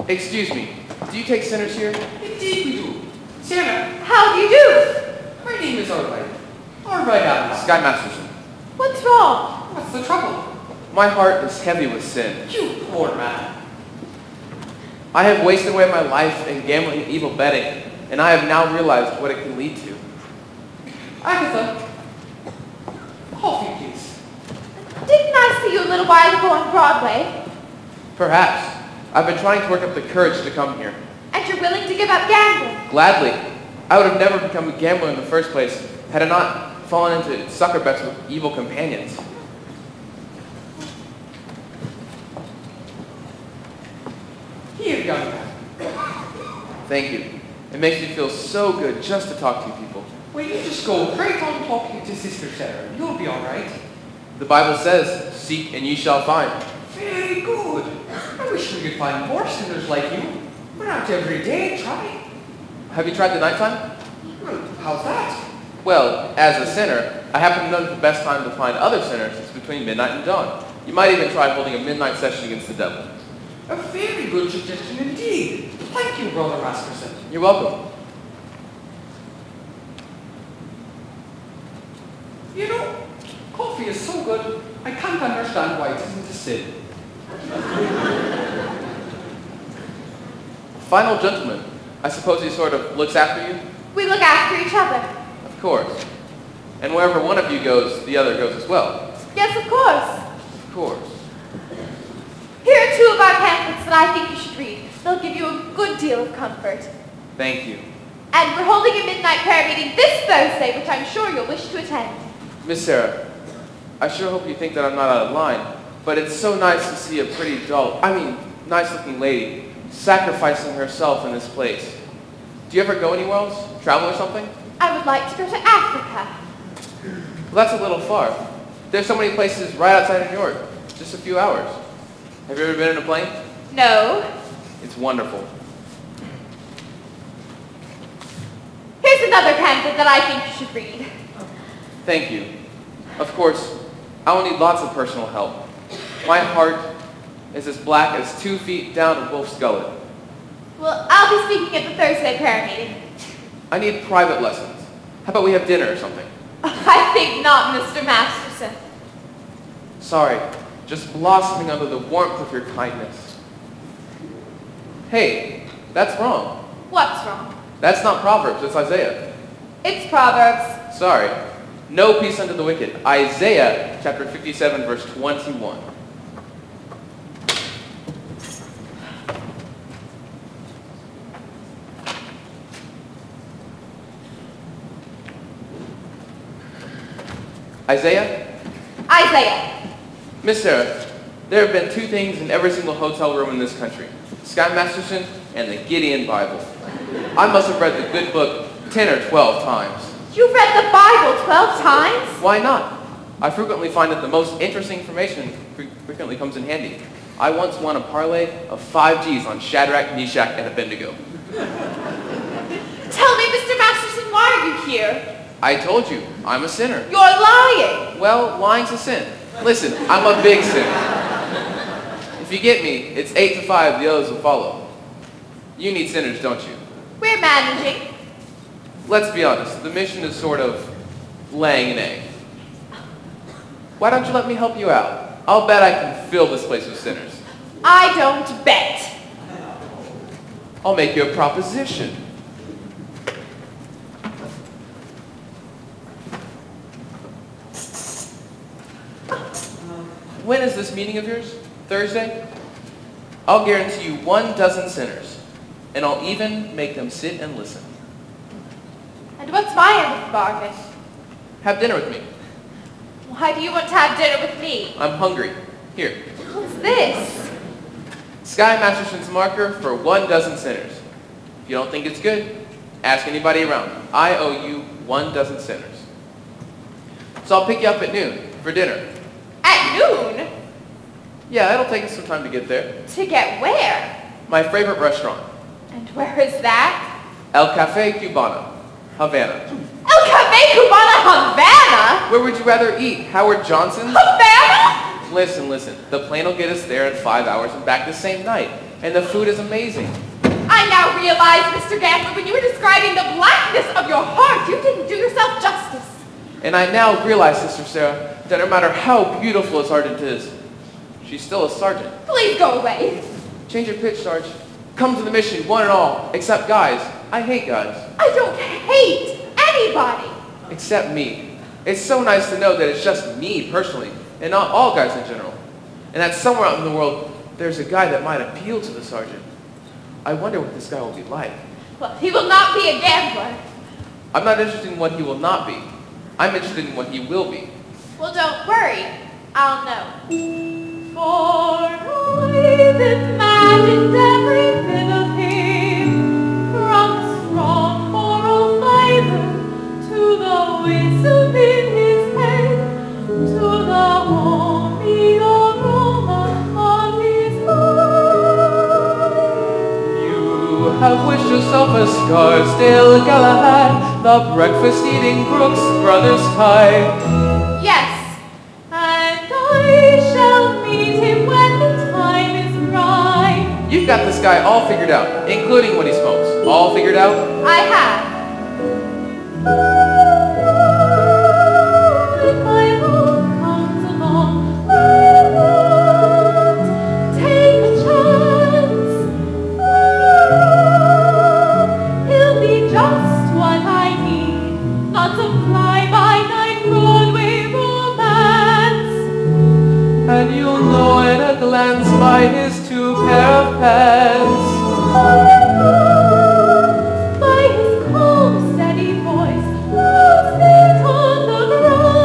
Excuse me, do you take sinners here? Indeed we do. Sienna, How do you do? my name is Adelaide. Adelaide. Sky Masterson. What's wrong? What's the trouble? My heart is heavy with sin. You poor man. I have wasted away my life in gambling and evil betting, and I have now realized what it can lead to. Agatha, coffee, please. Didn't I see you a little while ago on Broadway? Perhaps. I've been trying to work up the courage to come here. And you're willing to give up gambling? Gladly. I would have never become a gambler in the first place had I not fallen into sucker bets with evil companions. Here, young man. Thank you. It makes me feel so good just to talk to you people. Well, you just go right on talking to Sister Sarah. You'll be all right. The Bible says, seek and ye shall find. Very good. I wish we could find more sinners like you. We're out every day, try. Have you tried the nighttime? Well, how's that? Well, as a sinner, I happen to know that the best time to find other sinners is between midnight and dawn. You might even try holding a midnight session against the devil. A very good suggestion indeed. Thank you, Brother Rasmussen. You're welcome. You know, coffee is so good, I can't understand why it isn't a sin. Final gentleman, I suppose he sort of looks after you? We look after each other. Of course. And wherever one of you goes, the other goes as well. Yes, of course. Of course. Here are two of our pamphlets that I think you should read. They'll give you a good deal of comfort. Thank you. And we're holding a midnight prayer meeting this Thursday, which I'm sure you'll wish to attend. Miss Sarah, I sure hope you think that I'm not out of line, but it's so nice to see a pretty nice-looking lady sacrificing herself in this place. Do you ever go anywhere else? Travel or something? I would like to go to Africa. Well, that's a little far. There's so many places right outside of New York. Just a few hours. Have you ever been in a plane? No. It's wonderful. Here's another pamphlet that I think you should read. Thank you. Of course, I will need lots of personal help. My heart is as black as 2 feet down a wolf's gullet. Well, I'll be speaking at the Thursday prayer meeting. I need private lessons. How about we have dinner or something? I think not, Mr. Masterson. Sorry, just blossoming under the warmth of your kindness. Hey, that's wrong. What's wrong? That's not Proverbs, it's Isaiah. It's Proverbs. Sorry. No peace unto the wicked. Isaiah chapter 57, verse 21. Isaiah? Isaiah. Miss Sarah, there have been 2 things in every single hotel room in this country. Sky Masterson and the Gideon Bible. I must have read the good book 10 or 12 times. You've read the Bible 12 times? Why not? I frequently find that the most interesting information frequently comes in handy. I once won a parlay of 5 G's on Shadrach, Meshach, and Abednego. Tell me, Mr. Masterson, why are you here? I told you, I'm a sinner. You're lying. Well, lying's a sin. Listen, I'm a big sinner. If you get me, it's 8 to 5, the others will follow. You need sinners, don't you? We're managing. Let's be honest, the mission is sort of laying an egg. Why don't you let me help you out? I'll bet I can fill this place with sinners. I don't bet. I'll make you a proposition. When is this meeting of yours? Thursday? I'll guarantee you 12 sinners, and I'll even make them sit and listen. And what's my end of the bargain? Have dinner with me. Why do you want to have dinner with me? I'm hungry. Here. What's this? Sky Masterson's marker for 12 sinners. If you don't think it's good, ask anybody around. I owe you 12 sinners. So I'll pick you up at noon for dinner. At noon? Yeah, it'll take us some time to get there. To get where? My favorite restaurant. And where is that? El Cafe Cubano, Havana. El Cafe Cubana Havana? Where would you rather eat? Howard Johnson's? Havana? Listen. The plane will get us there in 5 hours and back the same night. and the food is amazing. I now realize, Mr. Gambler, when you were describing the blackness of your heart, you didn't do yourself justice. And I now realize, Sister Sarah, that no matter how beautiful a sergeant is, she's still a sergeant. Please go away. Change your pitch, Sarge. Come to the mission, one and all, except guys. I hate guys. I don't hate anybody. Except me. It's so nice to know that it's just me, personally, and not all guys in general. And that somewhere out in the world, there's a guy that might appeal to the sergeant. I wonder what this guy will be like. Well, he will not be a gambler. I'm not interested in what he will not be. I'm interested in what he will be. Well, don't worry. I'll know. For I've imagined every bit of him, from the strong moral fiber to the wisdom in his head, to the homey aroma of his heart. You have wished yourself a Scarsdale Galahad, the breakfast-eating Brooks Brothers type. Yes, and I shall meet him when the time is right. You've got this guy all figured out, including what he smokes. All figured out? I have. If my love comes along, take a chance. He'll be just what I need, not some fly-by-night Broadway romance. And you'll know at a glance by his two pair of pants. By his calm, steady voice, whose feet on the ground.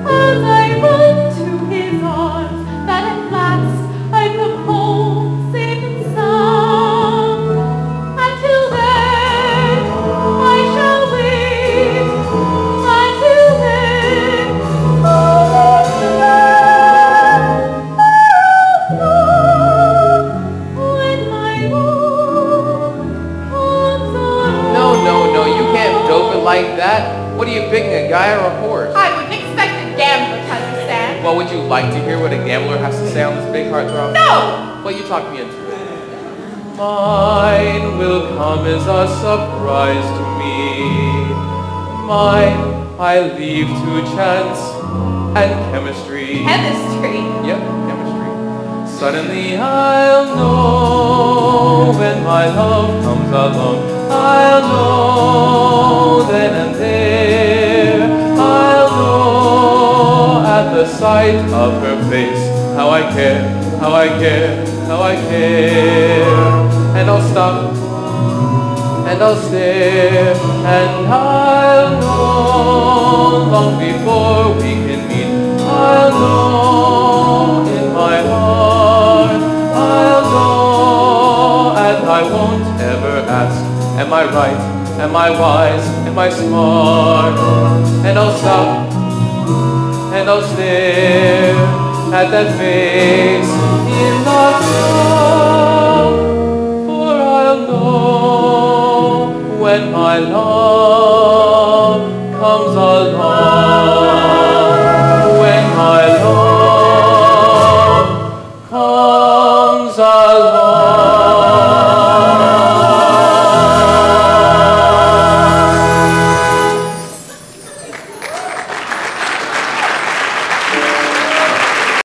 As I run to his arms, that at last I come home safe and sound. Until then, I shall wait. Until then, when my love comes along. No, you can't dope it like that. What are you picking, a guy or a horse? I wouldn't expect a gambler to understand. Well, would you like to hear what a gambler has to say on this big heartthrob? No! Well, you talk me into it. Mine will come as a surprise to me. Mine I leave to chance and chemistry. Chemistry. Yep, chemistry. Suddenly I'll know when my love comes along. I'll know then and there. I'll know at the sight of her face how I care, how I care, how I care. And I'll stop and I'll stare and I'll know long before we can meet. I'll know in my heart. I'll know and I won't ever ask, am I right? Am I wise? Am I smart? And I'll stop and I'll stare at that face in the dark. For I'll know when my love comes along.